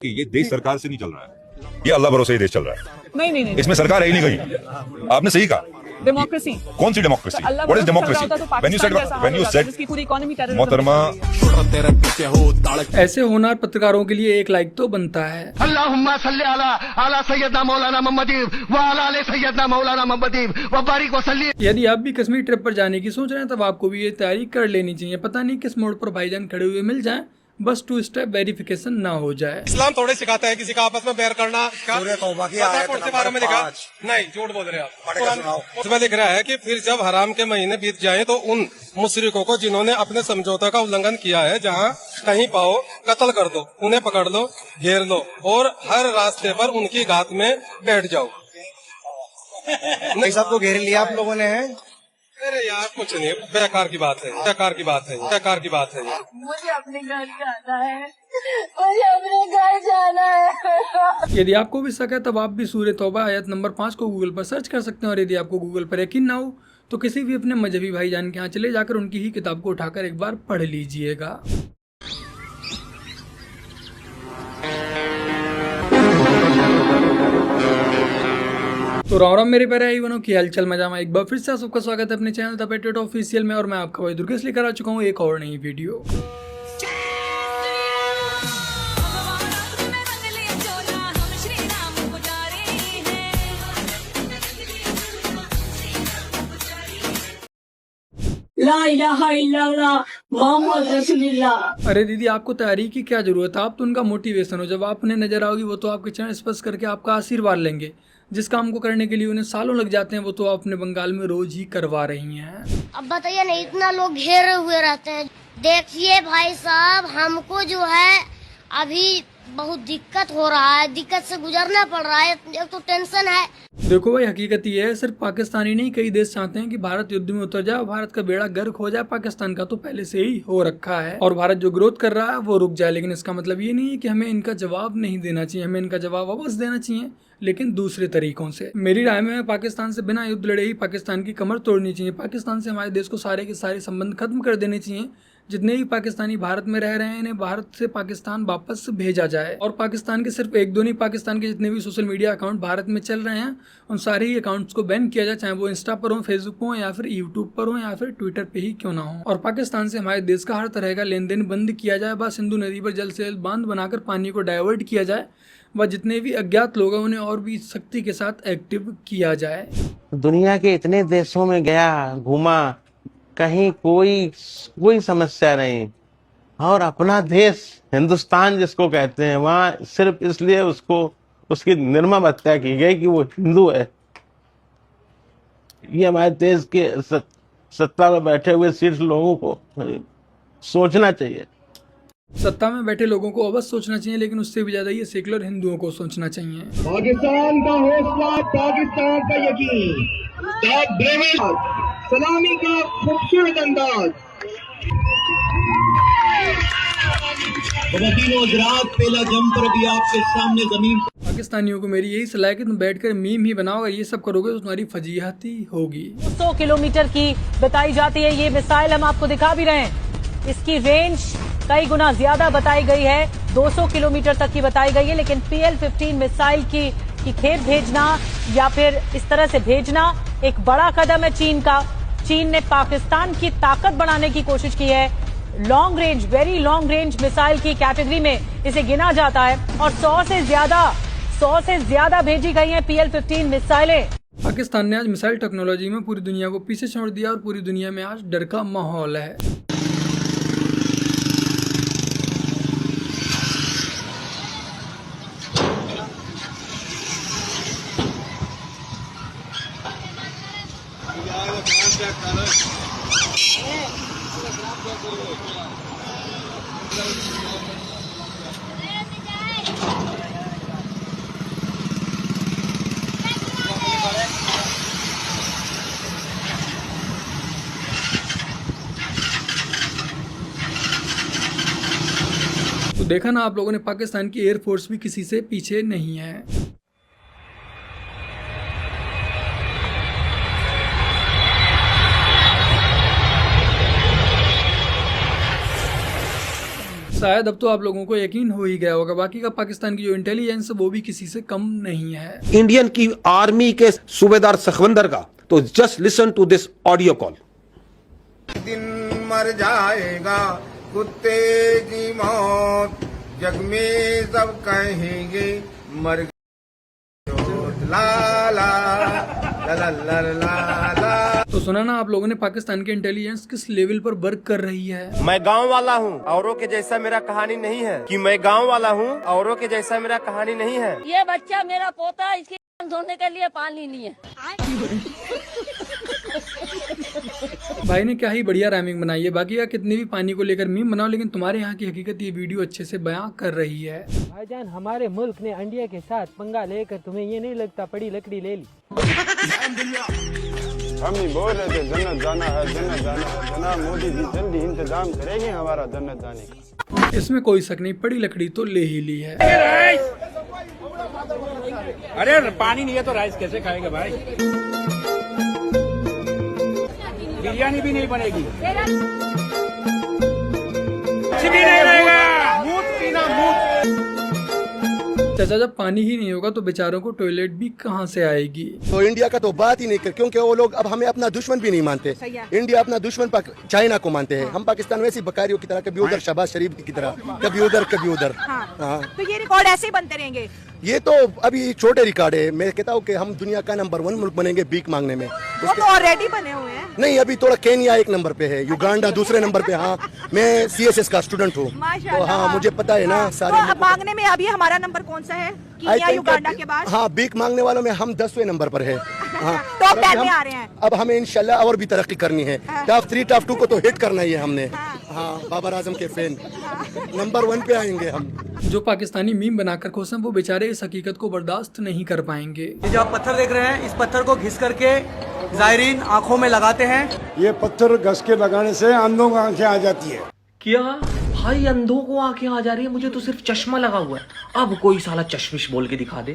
कि ये देश सरकार से नहीं चल रहा है, ये अल्लाह भरोसे ही देश चल रहा है। नहीं नहीं नहीं, इसमें सरकार है ही नहीं कहीं। आपने सही कहा। डेमोक्रेसी। कौन सी democracy? What is democracy? When you said पूरी इकोनॉमी मोहतरमा, ऐसे होनहार पत्रकारों के लिए एक लाइक तो बनता है। अल्लाहुम्मा सल्ली अला अला सैयदना मौलाना मोहम्मद व अला आले सैयदना मौलाना मोहम्मद व बारिक व सल्ली। यदि आप भी कश्मीर ट्रिप पर जाने की सोच रहे हैं तब आपको भी ये तैयारी कर लेनी चाहिए। पता नहीं किस मोड़ पर भाईजान खड़े हुए मिल जाएं, बस 2 स्टेप वेरिफिकेशन ना हो जाए। इस्लाम थोड़े सिखाता है किसी का आपस में बैर करना। कौन से बारे में लिखा? नहीं, झूठ बोल रहे आप। उसमें लिख रहा है कि फिर जब हराम के महीने बीत जाएं तो उन मुशरिकों को जिन्होंने अपने समझौता का उल्लंघन किया है, जहां कहीं पाओ कत्ल कर दो, उन्हें पकड़ लो, घेर लो और हर रास्ते पर उनकी घात में बैठ जाओ। सबको घेर लिया आप लोगों ने। अरे यार कुछ नहीं, बेकार की बात है, बेकार की बात है, बेकार की बात है। मुझे अपने घर जाना है, मुझे अपने घर जाना है। यदि आपको भी शक है तब आप भी सूरह तौबा आयत नंबर 5 को गूगल पर सर्च कर सकते हैं। और यदि आपको गूगल पर यकीन ना हो तो किसी भी अपने मजहबी भाईजान के यहाँ चले जाकर उनकी ही किताब को उठाकर एक बार पढ़ लीजिएगा। तो राम राम मेरे प्यारे भाई बनो की हालचाल मजा में एक बार फिर से सबका स्वागत है अपने चैनल द पेट्रियट ऑफिशियल में। और मैं आपका भाई दुर्गेश लेकर आ चुका हूँ एक और नई वीडियो। ला इलाहा इल्लल्लाह मोहम्मद रसूलुल्लाह। अरे दीदी, आपको तैयारी की क्या जरूरत है? आप तो उनका मोटिवेशन हो। जब आप उन्हें नजर आओगी वो तो आपके चरण स्पर्श करके आपका आशीर्वाद लेंगे। जिस काम को करने के लिए उन्हें सालों लग जाते हैं वो तो आप अपने बंगाल में रोज ही करवा रही हैं। अब बताइए ना, इतना लोग घेरे हुए रहते हैं। देखिए भाई साहब, हमको जो है अभी बहुत दिक्कत हो रहा है, दिक्कत से गुजरना पड़ रहा है। एक तो टेंशन है। देखो भाई, हकीकत ये है, सिर्फ पाकिस्तानी नहीं कई देश चाहते हैं कि भारत युद्ध में उतर जाए, भारत का बेड़ा गर्क हो जाए। पाकिस्तान का तो पहले से ही हो रखा है और भारत जो ग्रोथ कर रहा है वो रुक जाए। लेकिन इसका मतलब ये नहीं है कि हमें इनका जवाब नहीं देना चाहिए। हमें इनका जवाब अवश्य देना चाहिए, लेकिन दूसरे तरीकों से। मेरी राय में पाकिस्तान से बिना युद्ध लड़े ही पाकिस्तान की कमर तोड़नी चाहिए। पाकिस्तान से हमारे देश को सारे के सारे संबंध खत्म कर देने चाहिए। जितने भी पाकिस्तानी भारत में रह रहे हैं इन्हें भारत से पाकिस्तान वापस भेजा जाए। और पाकिस्तान के सिर्फ 1-2 नहीं, पाकिस्तान के जितने भी सोशल मीडिया अकाउंट भारत में चल रहे हैं उन सारे ही अकाउंट्स को बैन किया जाए, चाहे वो इंस्टा पर हो, फेसबुक पर हो, या फिर यूट्यूब पर हो, या फिर ट्विटर पे ही क्यों ना हो। और पाकिस्तान से हमारे देश का हर तरह का लेन देन बंद किया जाए। बस सिंधु नदी पर जल्द से जल्द बांध बनाकर पानी को डाइवर्ट किया जाए। व जितने भी अज्ञात लोग हैं उन्हें और भी सख्ती के साथ एक्टिव किया जाए। दुनिया के इतने देशों में गया, घूमा, कहीं कोई समस्या नहीं। और अपना देश हिंदुस्तान जिसको कहते हैं, वहाँ सिर्फ इसलिए उसकी निर्मम हत्या की गई कि वो हिंदू है। ये हमारे देश के सत्ता में बैठे हुए शीर्ष लोगों को सोचना चाहिए। सत्ता में बैठे लोगों को अवश्य सोचना चाहिए, लेकिन उससे भी ज्यादा ये सेकुलर हिंदुओं को सोचना चाहिए। पाकिस्तान का हौसला, पाकिस्तान का यकीन, सलामी का खूबसूरत अंदाज। पहला जम पर भी आपके सामने जमीन। पाकिस्तानियों को मेरी यही सलाह है कि तुम बैठकर मीम ही बनाओ। अगर ये सब करोगे तो तुम्हारी फजीहत ही होगी। 100 किलोमीटर की बताई जाती है ये मिसाइल, हम आपको दिखा भी रहे हैं। इसकी रेंज कई गुना ज्यादा बताई गई है, 200 किलोमीटर तक की बताई गई है। लेकिन PL-15 मिसाइल की खेप भेजना या फिर इस तरह से भेजना एक बड़ा कदम है चीन का। चीन ने पाकिस्तान की ताकत बढ़ाने की कोशिश की है। Long range, very long range missile की कैटेगरी में इसे गिना जाता है और 100 से ज्यादा भेजी गई हैं PL-15 मिसाइलें। पाकिस्तान ने आज मिसाइल टेक्नोलॉजी में पूरी दुनिया को पीछे छोड़ दिया और पूरी दुनिया में आज डर का माहौल है। तो देखा ना आप लोगों ने, पाकिस्तान की एयरफोर्स भी किसी से पीछे नहीं है। शायद अब तो आप लोगों को यकीन हो ही गया होगा, बाकी का पाकिस्तान की जो इंटेलिजेंस है वो भी किसी से कम नहीं है। इंडियन की आर्मी के सूबेदार सखवंदर का, तो just listen to this audio call. दिन मर जाएगा कुत्ते की मौत, जग में सब कहेंगे मर ला ला ला ला ला ला ला। तो सुना ना आप लोगों ने पाकिस्तान की इंटेलिजेंस किस लेवल पर वर्क कर रही है। मैं गांव वाला हूं, औरों के जैसा मेरा कहानी नहीं है कि मैं गांव वाला हूं, औरों के जैसा मेरा कहानी नहीं है। ये बच्चा मेरा पोता, इसके धोने के लिए पानी नहीं है। भाई ने क्या ही बढ़िया राइमिंग बनाई है। बाकी का कितने भी पानी को लेकर मीम बनाओ, लेकिन तुम्हारे यहाँ की हकीकत ये वीडियो अच्छे से बयां कर रही है। भाईजान, हमारे मुल्क ने इंडिया के साथ पंगा लेकर तुम्हें ये नहीं लगता पड़ी लकड़ी ले ली। हम ही बोल रहे थे जन्नत जाना है, जन्नत जाना है। जनाब मोदी जी जल्दी इंतजाम करेंगे हमारा जन्नत जाने का। इसमें कोई शक नहीं, पड़ी लकड़ी तो ले ही ली है। अरे पानी नहीं है तो राइस कैसे खाएगा भाई? बिरयानी भी नहीं बनेगी, कुछ भी नहीं रहेगा, मूत पीना मूत। चाचा, जब पानी ही नहीं होगा तो बेचारों को टॉयलेट भी कहाँ से आएगी। तो इंडिया का तो बात ही नहीं कर, क्योंकि वो लोग अब हमें अपना दुश्मन भी नहीं मानते। इंडिया अपना दुश्मन चाइना को मानते हैं। हम पाकिस्तान वैसी बकारियों की तरह, कभी उधर शहबाज शरीफ की तरह, कभी उधर कभी उधर। हाँ। तो ये रिकॉर्ड ऐसे ही बनते रहेंगे। ये तो अभी छोटे रिकॉर्ड है। मैं कहता हूँ कि हम दुनिया का नंबर 1 मुल्क बनेंगे भीख मांगने में। वो तो ऑलरेडी बने हुए हैं। नहीं, अभी थोड़ा केन्या 1 नंबर पे है, युगांडा दूसरे नंबर पे। हाँ, मैं CSS का स्टूडेंट हूँ, तो हाँ मुझे पता है ना सारे। तो मांगने में अभी हमारा नंबर कौन सा है? केन्या युगांडा के बाद? हाँ, भीख मांगने वालों में हम 10वें नंबर पर है। हाँ, टॉप 10 में आ रहे हैं। अब हमें इंशाल्लाह और भी तरक्की करनी है। टॉप 3 टॉप 2 को तो हिट करना ही है हमने। हाँ, बाबर आजम के फैन, नंबर 1 पे आएंगे हम। जो पाकिस्तानी मीम बनाकर खुश हैं वो बेचारे इस हकीकत को बर्दाश्त नहीं कर पाएंगे। ये जो आप पत्थर देख रहे हैं, इस पत्थर को घिस करके जायरीन आंखों में लगाते हैं। ये पत्थर घस के लगाने से अंधों को आंखें आ जाती है। क्या भाई, अंधों को आंखें आ जा रही है? मुझे तो सिर्फ चश्मा लगा हुआ है। अब कोई साला चश्मिश बोल के दिखा दे।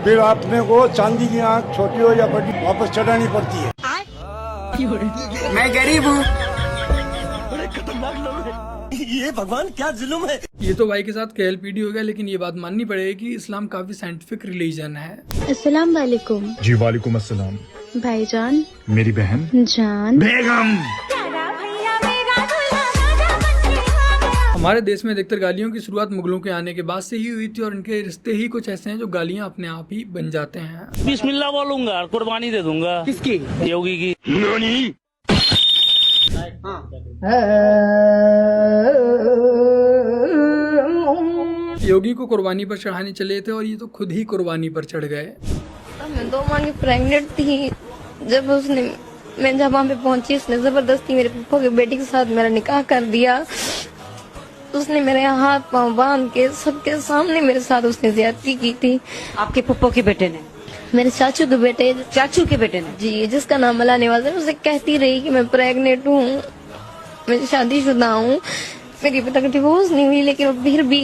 फिर आपने को चांदी की आंख छोटी हो या बड़ी वापस चढ़ानी पड़ती है। मैं गरीब हूँ। ये भगवान क्या जुल्म है। ये तो भाई के साथ KLPD हो गया, लेकिन ये बात माननी पड़ेगी कि इस्लाम काफी साइंटिफिक रिलीजन है। अस्सलाम वालेकुम। जी वालेकुम अस्सलाम। भाईजान, मेरी बहन जान, बेगम। हमारे देश में अधिकतर गालियों की शुरुआत मुगलों के आने के बाद से ही हुई थी, और इनके रिश्ते ही कुछ ऐसे हैं जो गालियां अपने आप ही बन जाते हैं। बिस्मिल्लाह बोलूंगा, कुर्बानी दे दूंगा। किसकी? योगी की। योगी को कुर्बानी पर चढ़ाने चले थे और ये तो खुद ही कुर्बानी पर चढ़ गए। मैं 2 माह की प्रेग्नेंट थी मैं जब वहाँ पे पहुंची, उसने जबरदस्ती मेरे पप्पा की बेटी के साथ मेरा निकाह कर दिया। उसने मेरे हाथ पांव बांध के सबके सामने मेरे साथ उसने ज्यादती की थी। आपके पप्पो के बेटे ने? मेरे चाचू के बेटे। चाचू के बेटे ने? जी, जिसका नाम मला नवाज है। उसे कहती रही कि मैं प्रेग्नेंट हूँ, मैं शादीशुदा हूँ, मेरी अभी तक डिवोर्स नहीं हुई, लेकिन फिर भी।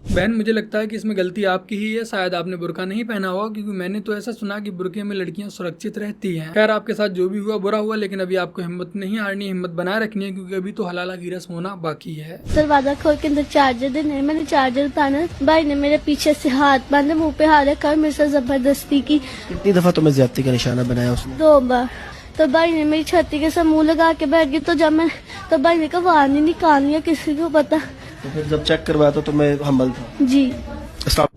बहन, मुझे लगता है कि इसमें गलती आपकी ही है। शायद आपने बुर्का नहीं पहना होगा, क्योंकि मैंने तो ऐसा सुना कि बुर्के में लड़कियां सुरक्षित रहती हैं। खैर, आपके साथ जो भी हुआ बुरा हुआ, लेकिन अभी आपको हिम्मत नहीं हारनी, हिम्मत बनाए रखनी है, क्योंकि अभी तो हलाला की रस्म होना बाकी है। दरवाजा खोल के अंदर चार्जर देने, मैंने चार्जर उतारा, भाई ने मेरे पीछे से हाथ बांधे, मुँह पे हाथ रखा और मेरे साथ जबरदस्ती की। कितनी दफा तुम्हें ज्यादती का निशाना बनाया उसने? 2 बार। तो भाई ने मेरी छाती के साथ मुँह लगा के बैठ गई, तो भाई ने कहा वहाँ नहीं निकालनी है, किसी को पता। तो फिर जब चेक करवाया तो मैं हम्बल था। जी।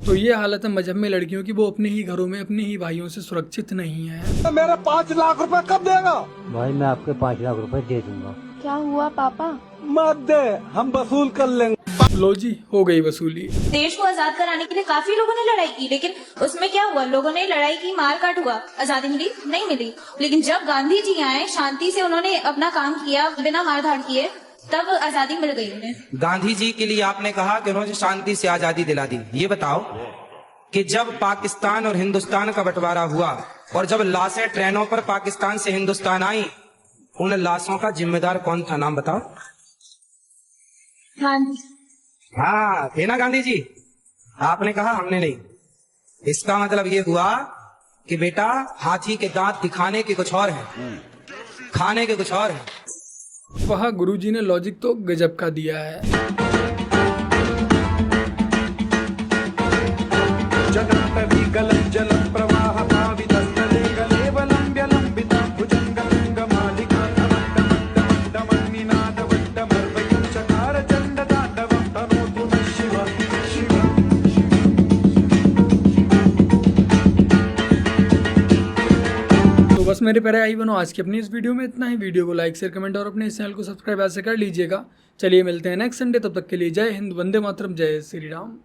तो ये हालत है मजहब में लड़कियों की, वो अपने ही घरों में अपने ही भाइयों से सुरक्षित नहीं है। तो मेरे 5 लाख रुपए कब देगा? भाई, मैं आपके 5 लाख रुपए दे दूंगा। क्या हुआ पापा? मत दे, हम वसूल कर लेंगे। लो जी, हो गई वसूली। देश को आजाद कराने के लिए काफी लोगों ने लड़ाई की, लेकिन उसमें क्या हुआ? लोगों ने लड़ाई की, मार काट हुआ, आजादी मिली? नहीं मिली। लेकिन जब गांधी जी आए, शांति से उन्होंने अपना काम किया, बिना मार धाड़ किए, तब आजादी मिल गई उन्हें। गांधी जी के लिए आपने कहा कि उन्होंने शांति से आजादी दिला दी। ये बताओ कि जब पाकिस्तान और हिंदुस्तान का बंटवारा हुआ और जब लाशें ट्रेनों पर पाकिस्तान से हिंदुस्तान आई, उन लाशों का जिम्मेदार कौन था? नाम बताओ। हाँ थे ना गांधी जी, आपने कहा हमने नहीं। इसका मतलब ये हुआ कि बेटा हाथी के दांत दिखाने के कुछ और हैं, खाने के कुछ और हैं। वहाँ गुरुजी ने लॉजिक तो गजब का दिया है। जलम प्रवाह पावितस्थले कलेवलं व्यलंबितं भुजंगलिंगमालिका दमन्निनाद वड्डमर्वयं चकार चण्डताण्डवं तनोतु नः शिव शिव। तो बस मेरे प्यारे आई बनो, आज की अपनी इस वीडियो में इतना ही। वीडियो को लाइक शेयर कमेंट और अपने इस चैनल को सब्सक्राइब ऐसे कर लीजिएगा। चलिए मिलते हैं नेक्स्ट संडे, तब तक के लिए जय हिंद, वंदे मातरम, जय श्री राम।